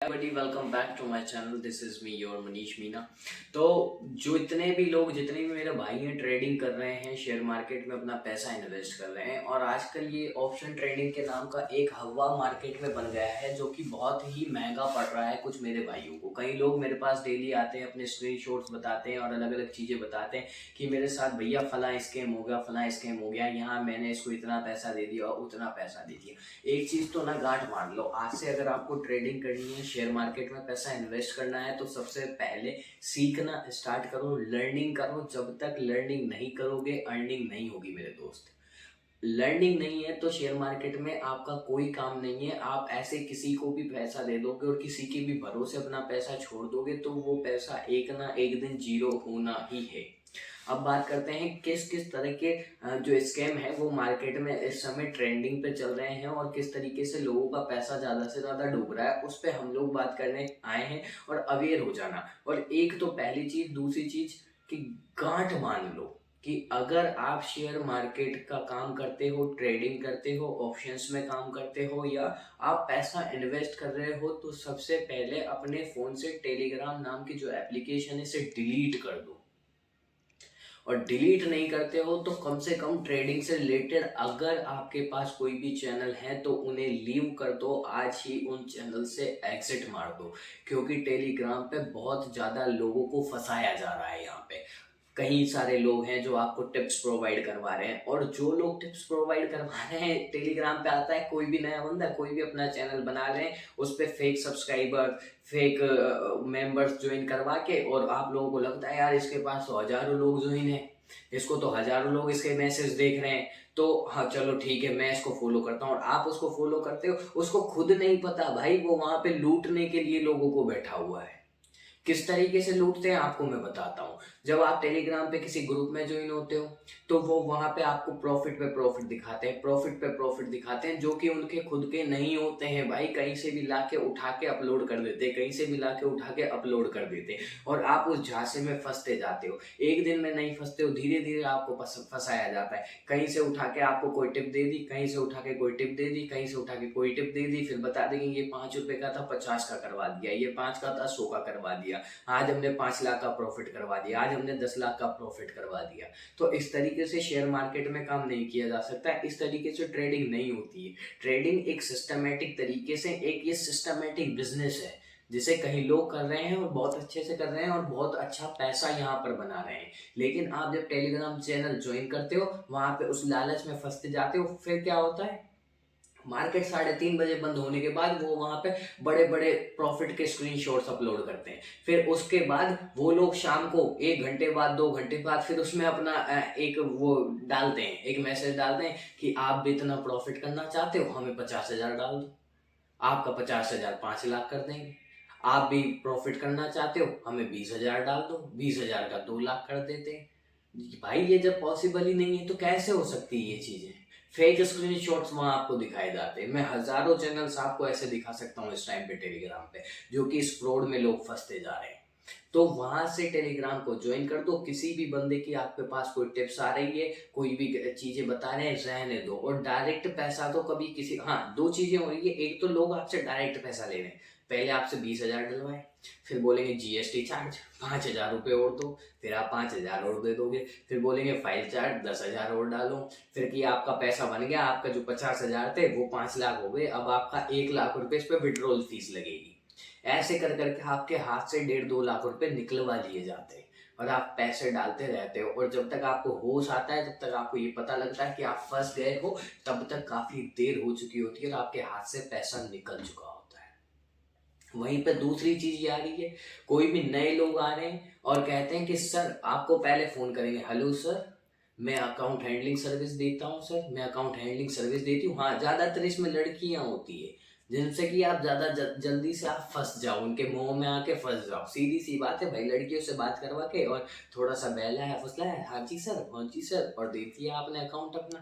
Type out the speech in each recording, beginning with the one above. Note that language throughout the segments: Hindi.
everybody, welcome back to my channel. This is me, your Manish Meena. तो जितने भी मेरे भाई हैं ट्रेडिंग कर रहे हैं, शेयर मार्केट में अपना पैसा इन्वेस्ट कर रहे हैं, और आजकल ये ऑप्शन ट्रेडिंग के नाम का एक हवा मार्केट में बन गया है जो कि बहुत ही महंगा पड़ रहा है कुछ मेरे भाइयों को। कई लोग मेरे पास डेली आते हैं, अपने स्क्रीनशॉट्स बताते हैं और अलग अलग चीज़ें बताते हैं कि मेरे साथ भैया फला स्कैम हो गया, फला स्कैम हो गया, यहाँ मैंने इसको इतना पैसा दे दिया और उतना पैसा दे दिया। एक चीज़ तो ना गांठ मार लो, आज से अगर आपको ट्रेडिंग करनी है, शेयर मार्केट में पैसा इन्वेस्ट करना है, तो सबसे पहले सीखना स्टार्ट करो, लर्निंग करो। जब तक लर्निंग नहीं करोगे अर्निंग नहीं होगी मेरे दोस्त। लर्निंग नहीं है तो शेयर मार्केट में आपका कोई काम नहीं है। आप ऐसे किसी को भी पैसा दे दोगे और किसी के भी भरोसे अपना पैसा छोड़ दोगे तो वो पैसा एक ना एक दिन जीरो होना ही है। अब बात करते हैं किस किस तरह के जो स्कैम है वो मार्केट में इस समय ट्रेंडिंग पे चल रहे हैं और किस तरीके से लोगों का पैसा ज़्यादा से ज़्यादा डूब रहा है, उस पर हम लोग बात करने आए हैं और अवेयर हो जाना। और एक तो पहली चीज़, दूसरी चीज़ कि गांठ मान लो कि अगर आप शेयर मार्केट का काम करते हो, ट्रेडिंग करते हो, ऑप्शंस में काम करते हो या आप पैसा इन्वेस्ट कर रहे हो, तो सबसे पहले अपने फ़ोन से टेलीग्राम नाम की जो एप्लीकेशन है इसे डिलीट कर दो। और डिलीट नहीं करते हो तो कम से कम ट्रेडिंग से रिलेटेड अगर आपके पास कोई भी चैनल है तो उन्हें लीव कर दो, आज ही उन चैनल से एग्जिट मार दो। क्योंकि टेलीग्राम पे बहुत ज़्यादा लोगों को फंसाया जा रहा है। यहाँ पे कई सारे लोग हैं जो आपको टिप्स प्रोवाइड करवा रहे हैं, और जो लोग टिप्स प्रोवाइड करवा रहे हैं, टेलीग्राम पे आता है कोई भी नया बंदा, कोई भी अपना चैनल बना रहे हैं, उस पर fake subscriber, fake members join करवा के, और आप लोगों को लगता है यार इसके पास तो हजारों लोग ज्वाइन है, इसको तो हजारों लोग इसके मैसेज देख रहे हैं, तो हाँ चलो ठीक है मैं इसको फॉलो करता हूँ। और आप उसको फॉलो करते हो, उसको खुद नहीं पता भाई वो वहां पे लूटने के लिए लोगों को बैठा हुआ है। किस तरीके से लूटते हैं आपको मैं बताता हूँ। जब आप टेलीग्राम पे किसी ग्रुप में ज्वाइन होते हो तो वो वहां पे आपको प्रॉफिट पे प्रॉफिट दिखाते हैं, प्रॉफिट पे प्रॉफिट दिखाते हैं, जो कि उनके खुद के नहीं होते हैं भाई। कहीं से भी लाके उठा के अपलोड कर देते हैं, कहीं से भी लाके उठा के अपलोड कर देते हैं, और आप उस झांसे में फंसते जाते हो। एक दिन में नहीं फंसते हो, धीरे धीरे आपको फंसाया जाता है। कहीं से उठा के आपको कोई टिप दे दी, कहीं से उठा के कोई टिप दे दी, कहीं से उठा के कोई टिप दे दी, फिर बता देंगे ये 5 रुपए का था 50 का करवा दिया, ये 5 का था 100 का करवा दिया, आज हमने 5 लाख का प्रॉफिट करवा दिया, आज हमने 10 लाख का प्रॉफिट करवा दिया। तो इस तरीके से शेयर मार्केट में काम नहीं किया जा सकता है, इस तरीके से ट्रेडिंग नहीं होती है। ट्रेडिंग एक सिस्टमेटिक तरीके से, एक ये सिस्टमेटिक बिजनेस है जिसे कई लोग कर रहे हैं और बहुत अच्छे से कर रहे हैं और बहुत अच्छा पैसा यहाँ पर बना रहे हैं। लेकिन आप जब टेलीग्राम चैनल ज्वाइन करते हो वहां पे उस लालच में फंसते जाते हो, फिर क्या होता है, मार्केट 3:30 बजे बंद होने के बाद वो वहां पे बड़े बड़े प्रॉफिट के स्क्रीनशॉट्स अपलोड करते हैं। फिर उसके बाद वो लोग शाम को 1 घंटे बाद, 2 घंटे बाद फिर उसमें अपना एक वो डालते हैं, एक मैसेज डालते हैं कि आप भी इतना प्रॉफिट करना चाहते हो, हमें 50,000 डाल दो, आपका 50,000 5 लाख कर देंगे। आप भी प्रॉफिट करना चाहते हो, हमें 20,000 डाल दो, 20,000 का 2 लाख कर देते हैं। भाई ये जब पॉसिबल ही नहीं है तो कैसे हो सकती है ये चीजें। फेक स्क्रीनशॉट्स वहां आपको दिखाए जाते हैं। मैं हजारों चैनल्स आपको ऐसे दिखा सकता हूँ इस टाइम पे टेलीग्राम पे, जो कि इस फ्रॉड में लोग फंसते जा रहे हैं। तो वहां से टेलीग्राम को ज्वाइन कर दो। किसी भी बंदे की आपके पास कोई टिप्स आ रही है, कोई भी चीजें बता रहे हैं, रहने दो। और डायरेक्ट पैसा तो कभी किसी, हाँ दो चीजें हो रही है, एक तो लोग आपसे डायरेक्ट पैसा ले रहे हैं, पहले आपसे 20,000 डलवाए, फिर बोलेंगे जीएसटी चार्ज 5,000 रुपये और दो, फिर आप 5,000 और दे दोगे, फिर बोलेंगे फाइल चार्ज 10,000 और डालो, फिर कि आपका पैसा बन गया, आपका जो 50,000 थे वो 5 लाख हो गए, अब आपका 1 लाख रुपए इस पर विड्रॉल फीस लगेगी। ऐसे कर करके आपके हाथ से 1.5-2 लाख रुपए निकलवा लिए जाते हैं और आप पैसे डालते रहते हो। और जब तक आपको होश आता है, जब तक आपको ये पता लगता है कि आप फंस गए हो, तब तक काफी देर हो चुकी होती है और आपके हाथ से पैसा निकल चुका होता है। वहीं पे दूसरी चीज ये आ रही है, कोई भी नए लोग आ रहे हैं और कहते हैं कि सर, आपको पहले फोन करेंगे, हेलो सर मैं अकाउंट हैंडलिंग सर्विस देता हूँ, सर मैं अकाउंट हैंडलिंग सर्विस देती हूँ। हाँ, ज्यादातर इसमें लड़कियां होती है जिनसे कि आप ज्यादा जल्दी से आप फंस जाओ, उनके मुंह में आके फंस जाओ। सीधी सी बात है भाई, लड़कियों से बात करवा के और थोड़ा सा बहला है फुसला है, हाँ जी सर, हाँ जी सर, और दे दिया आपने अकाउंट अपना।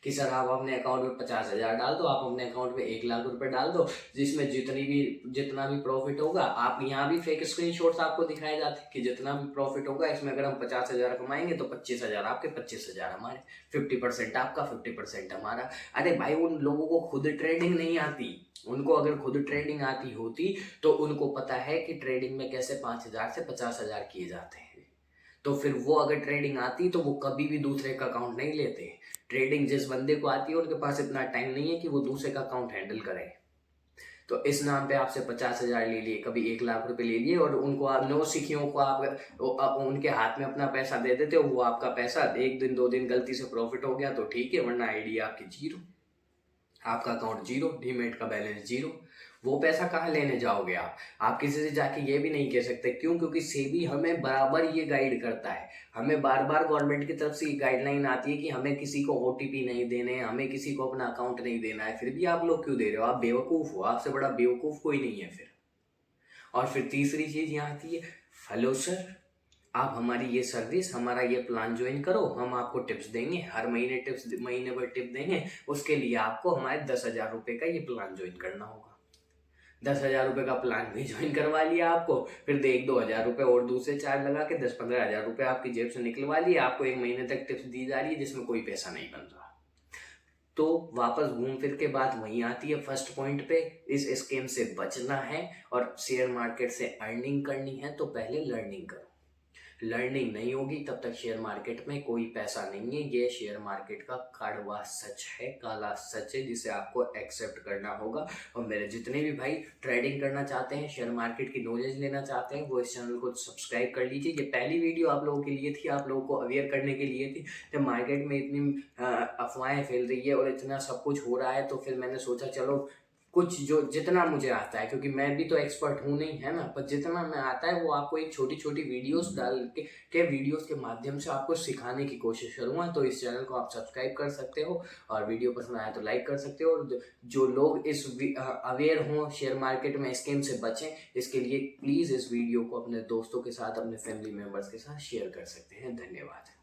कि सर आप अपने अकाउंट में 50,000 डाल दो, आप अपने अकाउंट में 1 लाख रुपए डाल दो, जिसमें जितना भी प्रॉफिट होगा, आप यहाँ भी फेक स्क्रीनशॉट्स आपको दिखाए जाते हैं कि जितना भी प्रॉफिट होगा इसमें अगर हम 50,000 कमाएंगे तो 25,000 आपके, 25,000 हमारे, 50% आपका, 50% हमारा। अरे भाई, उन लोगों को खुद ट्रेडिंग नहीं आती। उनको अगर खुद ट्रेडिंग आती होती तो उनको पता है कि ट्रेडिंग में कैसे 5,000 से 50,000 किए जाते हैं। तो फिर वो अगर ट्रेडिंग आती तो वो कभी भी दूसरे का अकाउंट नहीं लेते। ट्रेडिंग जिस बंदे को आती है उनके पास इतना टाइम नहीं है कि वो दूसरे का अकाउंट हैंडल करे। तो इस नाम पे आपसे 50,000 ले लिए, कभी 1 लाख रुपए ले लिए, और उनको आप नौ सिखियों को आप उनके हाथ में अपना पैसा दे देते हो। वो आपका पैसा 1 दिन 2 दिन गलती से प्रॉफिट हो गया तो ठीक है, वरना आईडी आपकी जीरो, आपका अकाउंट जीरो, डीमेट का बैलेंस जीरो। वो पैसा कहाँ लेने जाओगे आप किसी से जाके ये भी नहीं कह सकते। क्यों? क्योंकि सेबी हमें बराबर ये गाइड करता है। हमें बार बार गवर्नमेंट की तरफ से ये गाइडलाइन आती है कि हमें किसी को ओटीपी नहीं देने, हमें किसी को अपना अकाउंट नहीं देना है। फिर भी आप लोग क्यों दे रहे हो? आप बेवकूफ़ हो, आपसे बड़ा बेवकूफ़ कोई नहीं है फिर। और फिर तीसरी चीज़ यहाँ आती है, हेलो सर, आप हमारी ये सर्विस, हमारा ये प्लान ज्वाइन करो, हम आपको टिप्स देंगे, हर महीने टिप्स, महीने भर टिप देंगे। उसके लिए आपको हमारे 10,000 रुपये का ये प्लान ज्वाइन करना होगा। 10,000 रुपये का प्लान भी ज्वाइन करवा लिया आपको, फिर 1-2 हज़ार रुपये और दूसरे चार्ज लगा के 10-15 हज़ार रुपये आपकी जेब से निकलवा लिए। आपको 1 महीने तक टिप्स दी जा रही है जिसमें कोई पैसा नहीं बन रहा। तो वापस घूम फिर के बात वहीं आती है फर्स्ट पॉइंट पे, इस स्कीम से बचना है और शेयर मार्केट से अर्निंग करनी है तो पहले लर्निंग करो। लर्निंग नहीं होगी तब तक शेयर मार्केट में कोई पैसा नहीं है। ये शेयर मार्केट का कड़वा सच है, काला सच है, जिसे आपको एक्सेप्ट करना होगा। और मेरे जितने भी भाई ट्रेडिंग करना चाहते हैं, शेयर मार्केट की नॉलेज लेना चाहते हैं, वो इस चैनल को सब्सक्राइब कर लीजिए। ये पहली वीडियो आप लोगों के लिए थी, आप लोगों को अवेयर करने के लिए थी। जब मार्केट में इतनी अफवाहें फैल रही है और इतना सब कुछ हो रहा है तो फिर मैंने सोचा चलो कुछ जो जितना मुझे आता है, क्योंकि मैं भी तो एक्सपर्ट हूँ नहीं, है ना, पर जितना मैं आता है वो आपको एक छोटी छोटी वीडियोस डाल के वीडियोस के माध्यम से आपको सिखाने की कोशिश करूँगा। तो इस चैनल को आप सब्सक्राइब कर सकते हो और वीडियो पसंद आया तो लाइक कर सकते हो। और जो लोग इस अवेयर हों, शेयर मार्केट में स्कैम से बचें, इसके लिए प्लीज़ इस वीडियो को अपने दोस्तों के साथ, अपने फैमिली मेम्बर्स के साथ शेयर कर सकते हैं। धन्यवाद।